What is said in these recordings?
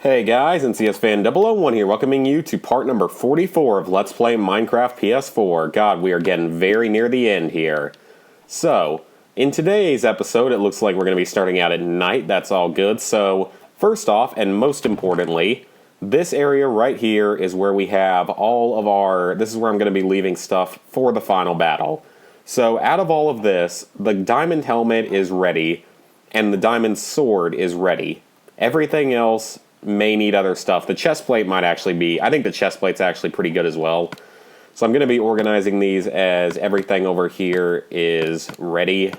Hey guys, NCS Fan 001 here, welcoming you to part number 44 of Let's Play Minecraft PS4. God, we are getting very near the end here. So, in today's episode, it looks like we're going to be starting out at night. That's all good. So, first off, and most importantly, this area right here is where we have all of our... This is where I'm going to be leaving stuff for the final battle. So, out of all of this, the diamond helmet is ready, and the diamond sword is ready. Everything else may need other stuff. The chest plate might actually be... I think the chest plate's actually pretty good as well. So I'm going to be organizing these as everything over here is ready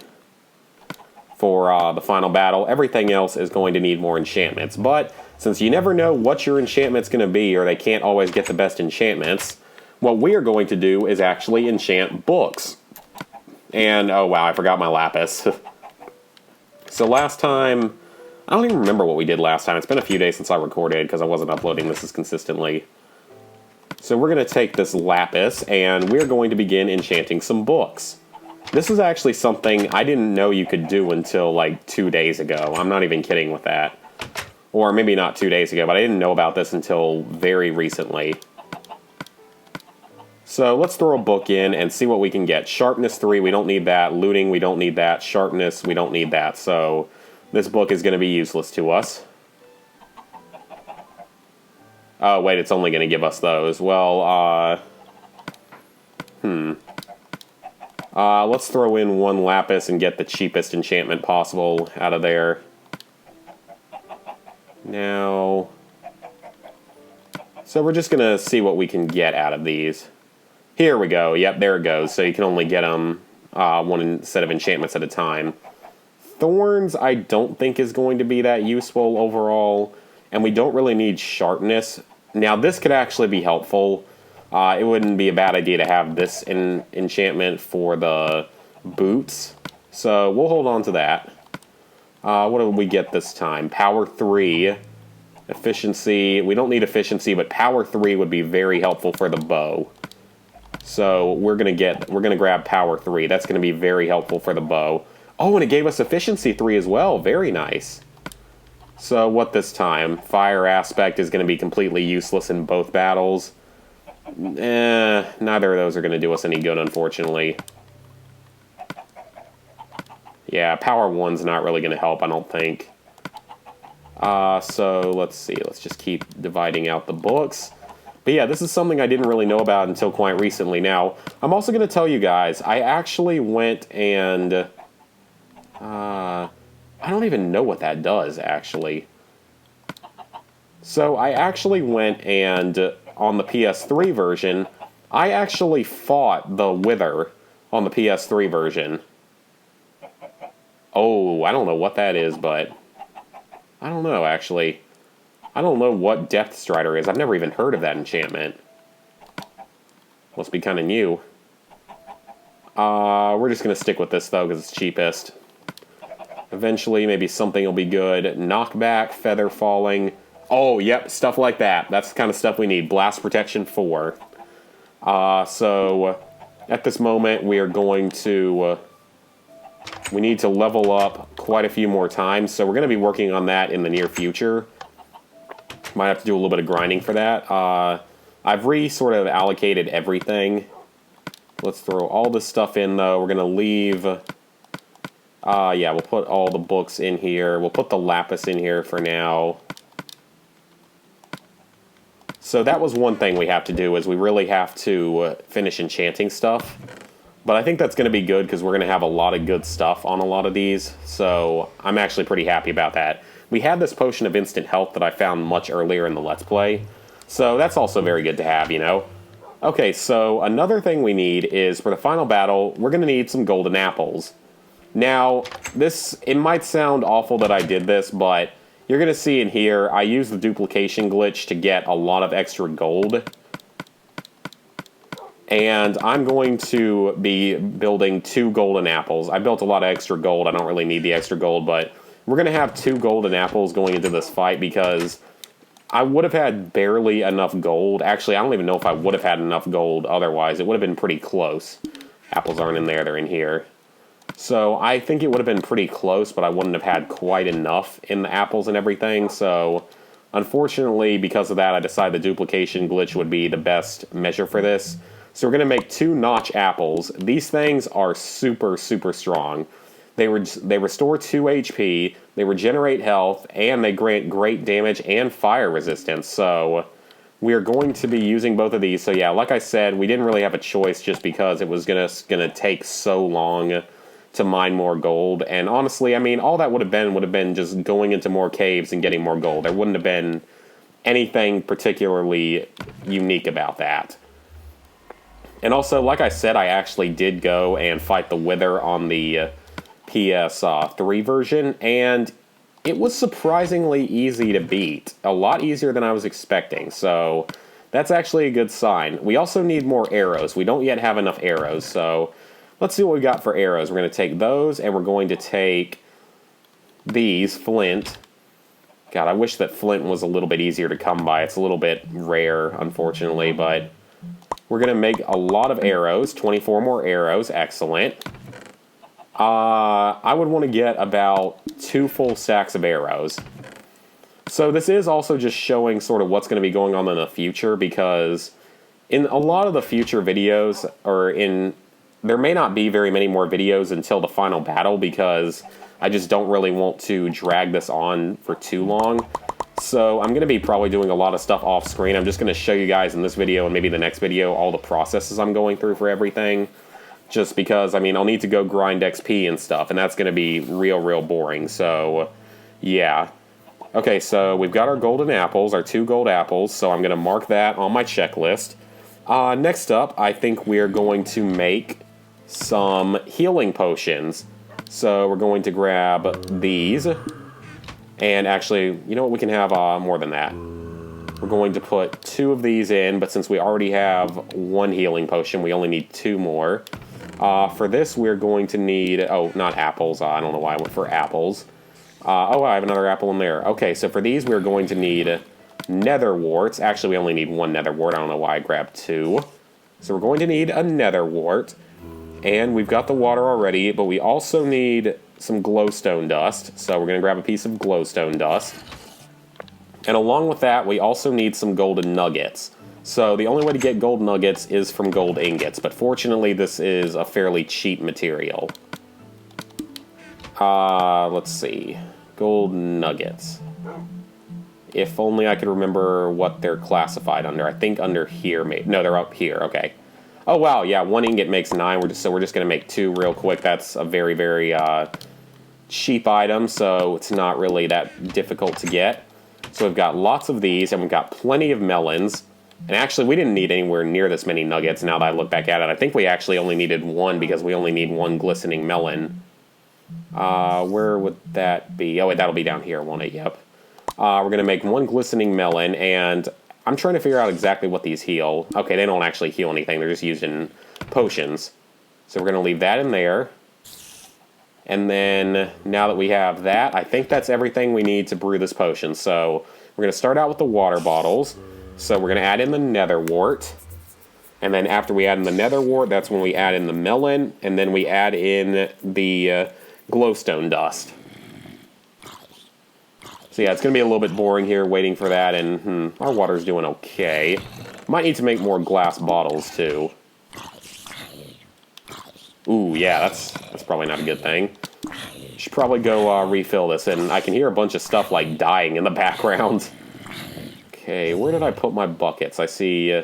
for the final battle. Everything else is going to need more enchantments. But since you never know what your enchantment's going to be, or they can't always get the best enchantments, what we are going to do is actually enchant books. And, oh wow, I forgot my lapis. So last time... I don't even remember what we did last time. It's been a few days since I recorded because I wasn't uploading this as consistently. So we're going to take this lapis and we're going to begin enchanting some books. This is actually something I didn't know you could do until like 2 days ago. I'm not even kidding with that. Or maybe not 2 days ago, but I didn't know about this until very recently. So let's throw a book in and see what we can get. Sharpness 3, we don't need that. Looting, we don't need that. Sharpness, we don't need that. So... this book is going to be useless to us. Oh, wait, it's only going to give us those. Well, let's throw in one lapis and get the cheapest enchantment possible out of there. Now... so we're just going to see what we can get out of these. Here we go. Yep, there it goes. So you can only get them one set of enchantments at a time. Thorns, I don't think is going to be that useful overall, and we don't really need sharpness. Now, this could actually be helpful. It wouldn't be a bad idea to have this enchantment for the boots, so we'll hold on to that. What did we get this time? Power 3, efficiency. We don't need efficiency, but power 3 would be very helpful for the bow. So we're gonna grab power 3. That's gonna be very helpful for the bow. Oh, and it gave us efficiency 3 as well. Very nice. So, what this time? Fire aspect is going to be completely useless in both battles. Neither of those are going to do us any good, unfortunately. Yeah, power 1's not really going to help, I don't think. So, let's see. Let's just keep dividing out the books. But yeah, this is something I didn't really know about until quite recently. Now, I'm also going to tell you guys, I actually went and... I don't even know what that does, actually. So, I actually went and, on the PS3 version, I actually fought the Wither on the PS3 version. Oh, I don't know what that is, but... I don't know, actually. I don't know what Depth Strider is. I've never even heard of that enchantment. Must be kind of new. We're just going to stick with this, though, because it's cheapest. Eventually, maybe something will be good. Knockback, feather falling. Oh, yep, stuff like that. That's the kind of stuff we need. Blast protection 4. So, at this moment, we are going to... we need to level up quite a few more times, so we're going to be working on that in the near future. Might have to do a little bit of grinding for that. I've sort of allocated everything. Let's throw all this stuff in, though. We're going to leave... yeah, we'll put all the books in here. We'll put the lapis in here for now. So that was one thing we have to do, is we really have to finish enchanting stuff. But I think that's going to be good, because we're going to have a lot of good stuff on a lot of these. So I'm actually pretty happy about that. We had this potion of instant health that I found much earlier in the Let's Play. So that's also very good to have, you know. Okay, so another thing we need is, for the final battle, we're going to need some golden apples. Now, it might sound awful that I did this, but you're going to see in here, I used the duplication glitch to get a lot of extra gold. And I'm going to be building 2 golden apples. I built a lot of extra gold. I don't really need the extra gold, but we're going to have 2 golden apples going into this fight because I would have had barely enough gold. Actually, I don't even know if I would have had enough gold otherwise. It would have been pretty close. Apples aren't in there, they're in here. So I think it would have been pretty close, but I wouldn't have had quite enough in the apples and everything. So Unfortunately, because of that, I decided the duplication glitch would be the best measure for this. So we're going to make 2 notch apples. These things are super, super strong. They restore 2 HP, they regenerate health, and they grant great damage and fire resistance. So we're going to be using both of these. So yeah, like I said, we didn't really have a choice just because it was gonna take so long to mine more gold. And honestly, I mean, all that would have been just going into more caves and getting more gold. There wouldn't have been anything particularly unique about that. And also, like I said, I actually did go and fight the Wither on the PS3 version, and it was surprisingly easy to beat. A lot easier than I was expecting, so that's actually a good sign. We also need more arrows. We don't yet have enough arrows, so let's see what we got for arrows. We're going to take those, and we're going to take these, flint. God, I wish that flint was a little bit easier to come by. It's a little bit rare, unfortunately, but we're going to make a lot of arrows. 24 more arrows. Excellent. I would want to get about 2 full stacks of arrows. So this is also just showing sort of what's going to be going on in the future, because in a lot of the future videos, there may not be very many more videos until the final battle, because I just don't really want to drag this on for too long. So I'm going to be probably doing a lot of stuff off screen. I'm just going to show you guys in this video and maybe the next video all the processes I'm going through for everything. Just because, I mean, I'll need to go grind XP and stuff, and that's going to be real boring, so yeah. Okay, so we've got our golden apples, our 2 gold apples, so I'm going to mark that on my checklist. Next up, I think we're going to make some healing potions. So we're going to grab these, and actually, you know what, we can have more than that. We're going to put 2 of these in, but since we already have 1 healing potion, we only need 2 more. For this, we're going to need... Oh, not apples. I don't know why I went for apples. Oh, I have another apple in there. Okay, so for these, we're going to need nether warts. Actually, we only need 1 nether wart. I don't know why I grabbed 2. So we're going to need a nether wart. And we've got the water already, but we also need some glowstone dust. So we're going to grab a piece of glowstone dust. And along with that, we also need some golden nuggets. So the only way to get gold nuggets is from gold ingots, but fortunately this is a fairly cheap material. Let's see. Gold nuggets. If only I could remember what they're classified under. I think under here, maybe. No, they're up here. Okay. Oh, wow. Yeah, 1 ingot makes 9. So we're just going to make 2 real quick. That's a very cheap item, so it's not really that difficult to get. So we've got lots of these, and we've got plenty of melons. And actually, we didn't need anywhere near this many nuggets now that I look back at it. I think we actually only needed 1 because we only need 1 glistening melon. Where would that be? Oh, wait, that'll be down here, won't it? Yep. We're going to make 1 glistening melon, and I'm trying to figure out exactly what these heal. Okay, they don't actually heal anything. They're just used in potions. So we're going to leave that in there. And then, now that we have that, I think that's everything we need to brew this potion. So we're going to start out with the water bottles. So we're going to add in the nether wart. And then after we add in the nether wart, that's when we add in the melon. And then we add in the glowstone dust. So yeah, it's going to be a little bit boring here waiting for that. And our water's doing okay. Might need to make more glass bottles too. Ooh, yeah, that's probably not a good thing. Should probably go refill this. And I can hear a bunch of stuff like dying in the background. Okay, where did I put my buckets? I see...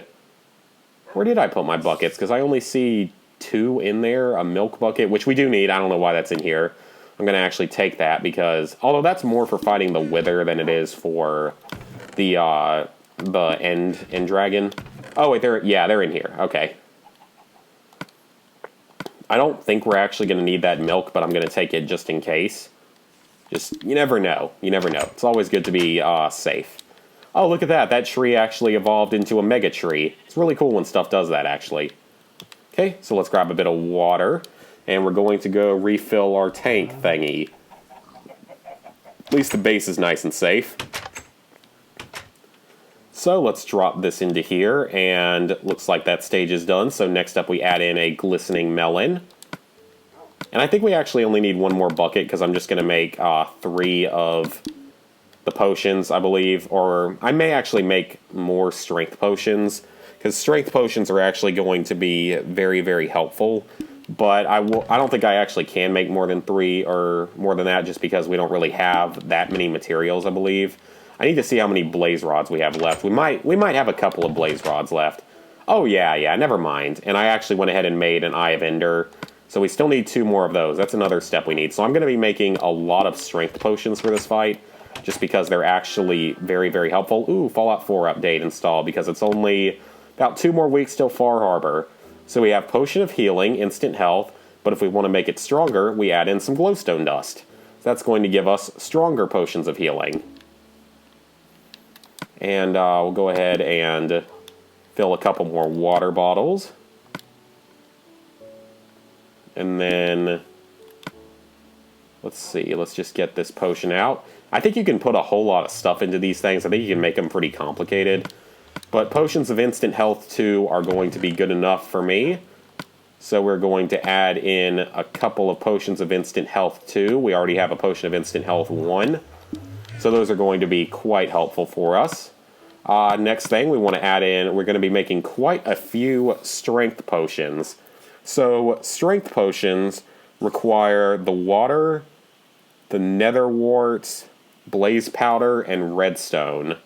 where did I put my buckets? Because I only see 2 in there. A milk bucket, which we do need. I don't know why that's in here. I'm going to actually take that because... although that's more for fighting the Wither than it is for the end dragon. Oh, wait, they're in here. Okay. I don't think we're actually going to need that milk, but I'm going to take it just in case. Just, you never know. You never know. It's always good to be safe. Oh, look at that. That tree actually evolved into a mega tree. It's really cool when stuff does that, actually. Okay, so let's grab a bit of water. And we're going to go refill our tank thingy. At least the base is nice and safe. So let's drop this into here. And looks like that stage is done. So next up we add in a glistening melon. And I think we actually only need 1 more bucket because I'm just going to make 3 of the potions, I believe, or I may actually make more strength potions, because strength potions are actually going to be very, very helpful. But I don't think I actually can make more than 3 or more than that, just because we don't really have that many materials, I believe. I need to see how many blaze rods we have left. We might have a couple of blaze rods left. Oh yeah, never mind. And I actually went ahead and made an Eye of Ender. So we still need 2 more of those. That's another step we need. So I'm going to be making a lot of strength potions for this fight, just because they're actually very, very helpful. Ooh, Fallout 4 update installed, because it's only about 2 more weeks till Far Harbor. So we have Potion of Healing, instant health, but if we want to make it stronger, we add in some glowstone dust. So that's going to give us stronger potions of healing. And we'll go ahead and fill a couple more water bottles. And then, let's see, let's just get this potion out. I think you can put a whole lot of stuff into these things. I think you can make them pretty complicated. But potions of instant health 2 are going to be good enough for me. So we're going to add in a couple of potions of instant health 2. We already have a potion of instant health 1. So those are going to be quite helpful for us. Next thing we want to add in, we're going to be making quite a few strength potions. So strength potions require the water, the nether wart, blaze powder, and redstone.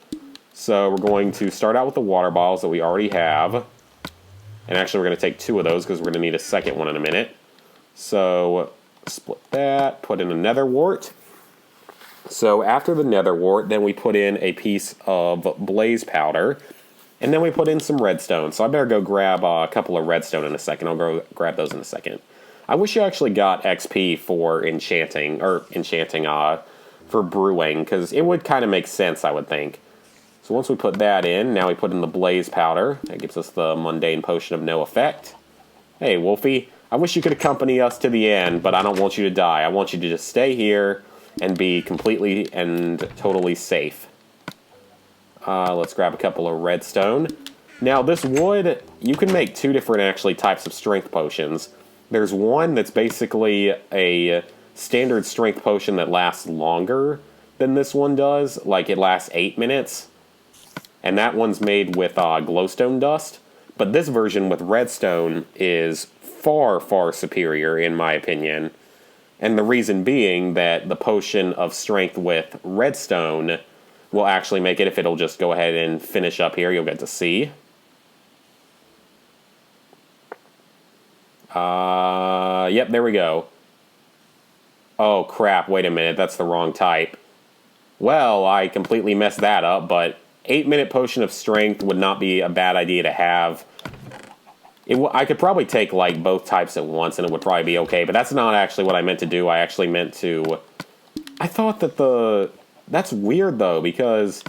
So we're going to start out with the water bottles that we already have. And actually we're going to take 2 of those because we're going to need a second one in a minute. So split that, put in a nether wart. So after the nether wart, then we put in a piece of blaze powder. And then we put in some redstone. So I better go grab a couple of redstone in a second. I'll go grab those in a second. I wish you actually got XP for enchanting, for brewing, because it would kind of make sense, I would think. So once we put that in, now we put in the blaze powder. That gives us the mundane potion of no effect. Hey, Wolfie, I wish you could accompany us to the end, but I don't want you to die. I want you to just stay here and be completely and totally safe. Let's grab a couple of redstone. Now this wood, you can make 2 different actually types of strength potions. There's one that's basically a standard strength potion that lasts longer than this one does. Like it lasts 8 minutes. And that one's made with glowstone dust. But this version with redstone is far, far superior in my opinion. And the reason being that the potion of strength with redstone will actually make it, if it'll just go ahead and finish up here, you'll get to see. Yep, there we go. Oh crap, wait a minute, that's the wrong type. Well, I completely messed that up, but 8-minute potion of strength would not be a bad idea to have. I could probably take like both types at once and it would probably be okay, but that's not actually what I meant to do. I actually meant to... I thought that that's weird though, because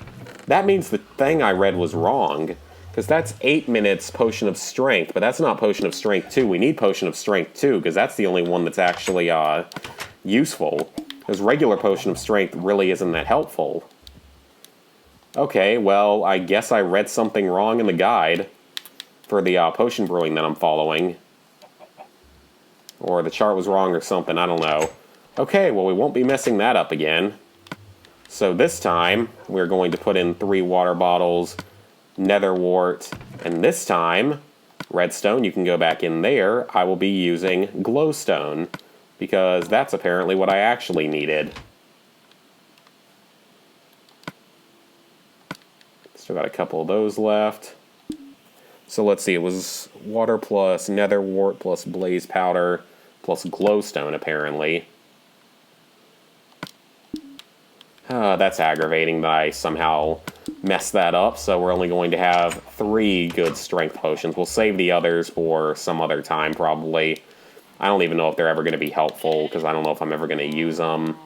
that means the thing I read was wrong. Because that's 8 minutes potion of strength, but that's not potion of strength 2. We need potion of strength 2, because that's the only one that's actually useful. Because regular potion of strength really isn't that helpful. Okay, well, I guess I read something wrong in the guide for the potion brewing that I'm following. Or the chart was wrong or something, I don't know. Okay, well, we won't be messing that up again. So this time, we're going to put in 3 water bottles, nether wart, and this time, redstone, you can go back in there. I will be using glowstone, because that's apparently what I actually needed. Still got a couple of those left. So let's see, it was water plus nether wart plus blaze powder plus glowstone, apparently. That's aggravating that I somehow messed that up, so we're only going to have 3 good strength potions. We'll save the others for some other time, probably. I don't even know if they're ever going to be helpful, because I don't know if I'm ever going to use them.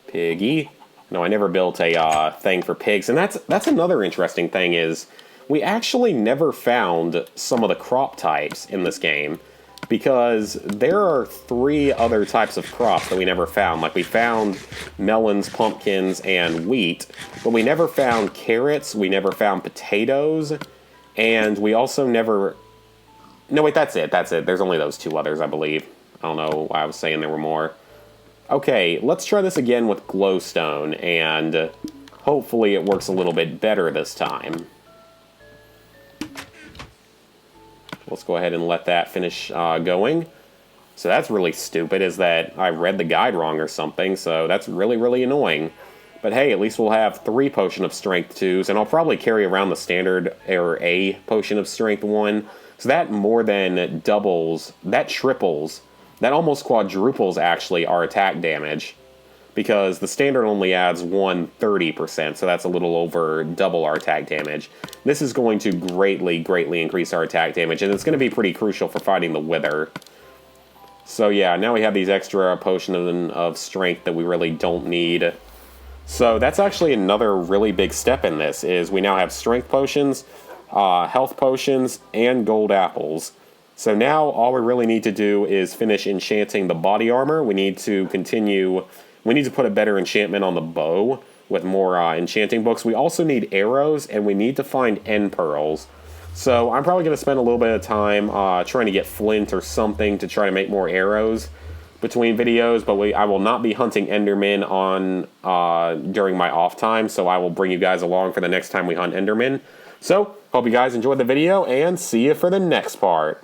Piggy. No, I never built a thing for pigs, and that's another interesting thing is we actually never found some of the crop types in this game, because there are 3 other types of crops that we never found. Like, we found melons, pumpkins, and wheat, but we never found carrots, we never found potatoes, and we also never... No, wait, that's it. There's only those 2 others, I believe. I don't know why I was saying there were more. Okay, let's try this again with glowstone, and hopefully it works a little bit better this time. Let's go ahead and let that finish going. So that's really stupid, is that I read the guide wrong or something, so that's really, really annoying. But hey, at least we'll have 3 Potion of Strength 2s, and I'll probably carry around the standard, or a Potion of Strength 1. So that more than doubles, that triples, that almost quadruples, actually, our attack damage. Because the standard only adds 130%, so that's a little over double our attack damage. This is going to greatly, greatly increase our attack damage, and it's going to be pretty crucial for fighting the Wither. So yeah, now we have these extra potions of strength that we really don't need. So that's actually another really big step in this, is we now have strength potions, health potions, and gold apples. So now all we really need to do is finish enchanting the body armor. We need to put a better enchantment on the bow with more enchanting books. We also need arrows, and we need to find end pearls. So I'm probably going to spend a little bit of time trying to get flint or something to try to make more arrows between videos, but I will not be hunting Endermen during my off time, so I will bring you guys along for the next time we hunt Endermen. So, hope you guys enjoyed the video, and see you for the next part.